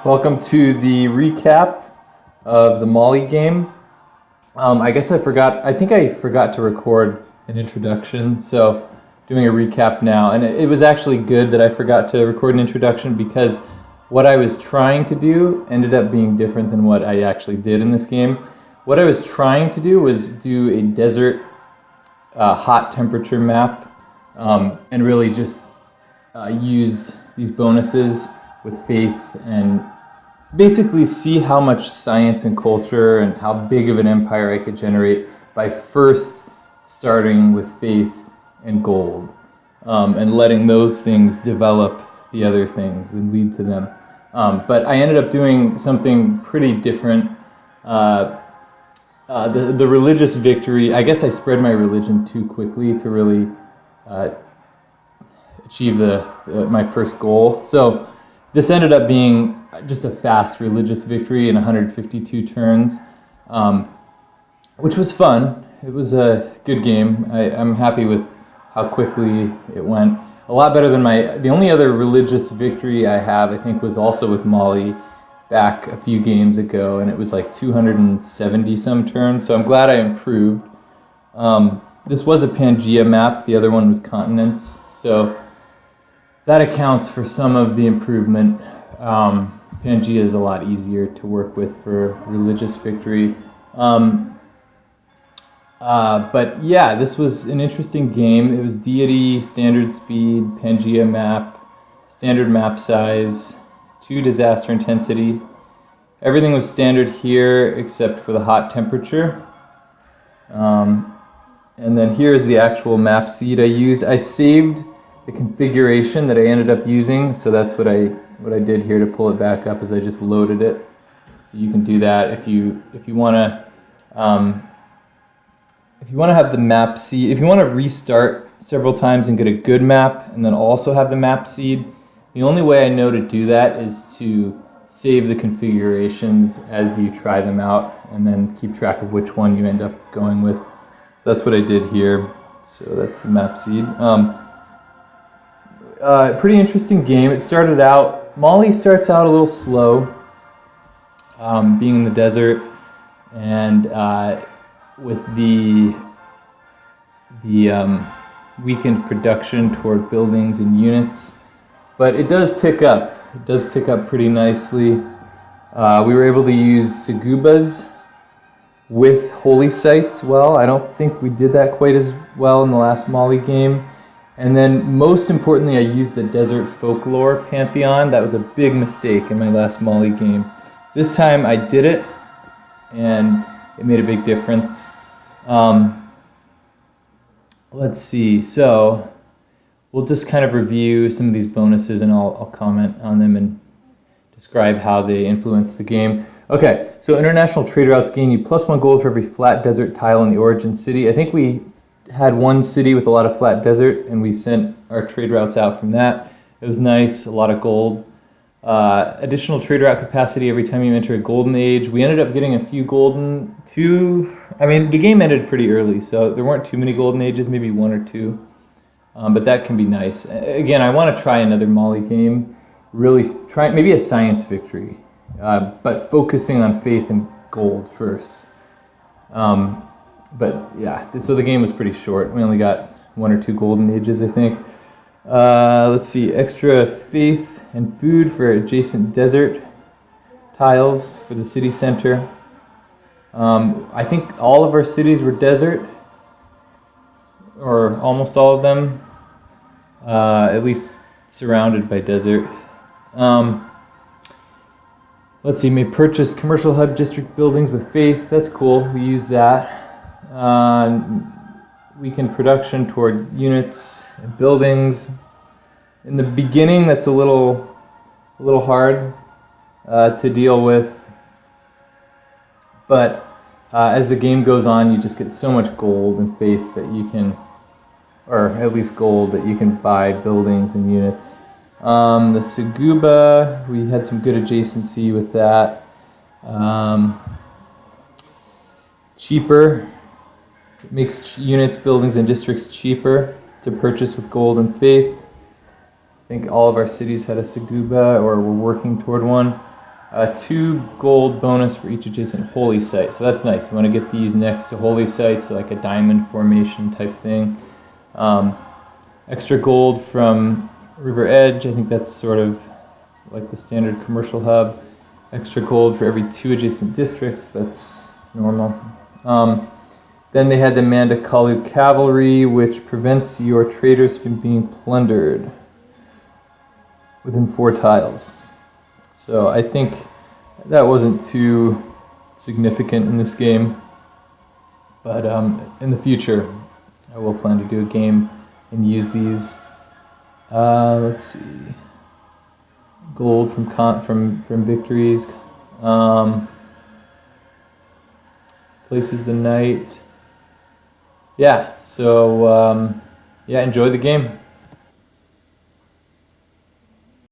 Welcome to the recap of the Molly game. I guess I think I forgot to record an introduction, so doing a recap now. And it was actually good that I forgot to record an introduction because what I was trying to do ended up being different than what I actually did in this game. What I was trying to do was do a desert hot temperature map and really just use these bonuses with faith and basically see how much science and culture and how big of an empire I could generate by first starting with faith and gold and letting those things develop the other things and lead to them. But I ended up doing something pretty different. The religious victory, I guess I spread my religion too quickly to really achieve my first goal. So this ended up being just a fast religious victory in 152 turns, which was fun. It was a good game. I'm happy with how quickly it went. A lot better than the only other religious victory I have, I think, was also with Molly back a few games ago, and it was like 270 some turns, so I'm glad I improved. This was a Pangaea map, the other one was continents, so that accounts for some of the improvement. Pangaea is a lot easier to work with for religious victory. But yeah, this was an interesting game. It was Deity, standard speed, Pangaea map, standard map size, 2 disaster intensity. Everything was standard here except for the hot temperature. And then here's the actual map seed I used. I saved the configuration that I ended up using, so that's what I did here to pull it back up is I just loaded it. So you can do that if you want to have the map seed. If you want to restart several times and get a good map and then also have the map seed, the only way I know to do that is to save the configurations as you try them out and then keep track of which one you end up going with. So that's what I did here. So that's the map seed. Pretty interesting game. Molly starts out a little slow, being in the desert, and with the weakened production toward buildings and units, but it does pick up. It does pick up pretty nicely. We were able to use Sagubas with holy sites well. I don't think we did that quite as well in the last Molly game. And then most importantly, I used the Desert Folklore pantheon. That was a big mistake in my last Molly game. This time I did it, and it made a big difference. Let's see, so we'll just kind of review some of these bonuses and I'll comment on them and describe how they influence the game. Okay, so international trade routes gain you +1 gold for every flat desert tile in the origin city. I think we had one city with a lot of flat desert and we sent our trade routes out from that. It was nice, a lot of gold. Additional trade route capacity every time you enter a golden age. We ended up getting a few the game ended pretty early, so there weren't too many golden ages, maybe 1 or 2. But that can be nice. Again, I want to try another Molly game, really try maybe a science victory, but focusing on faith and gold first. But yeah, so the game was pretty short. We only got 1 or 2 golden ages, I think. Let's see, extra faith and food for adjacent desert tiles for the city center. I think all of our cities were desert, or almost all of them, at least surrounded by desert. Let's see, may purchase commercial hub district buildings with faith. That's cool, we use that. Weakened production toward units and buildings. In the beginning, that's a little hard to deal with, but as the game goes on, you just get so much gold and faith that you can, or at least gold, that you can buy buildings and units. The Saguba, we had some good adjacency with that. Cheaper. It makes units, buildings, and districts cheaper to purchase with gold and faith. I think all of our cities had a Saguba or were working toward one. 2 gold bonus for each adjacent holy site. So that's nice. You want to get these next to holy sites, like a diamond formation type thing. Extra gold from River Edge. I think that's sort of like the standard commercial hub. Extra gold for every 2 adjacent districts. That's normal. Then they had the Mandakalu Cavalry, which prevents your traders from being plundered within 4 tiles. So I think that wasn't too significant in this game. But in the future, I will plan to do a game and use these. Let's see. Gold from victories. Places the night. Yeah, so yeah, enjoy the game.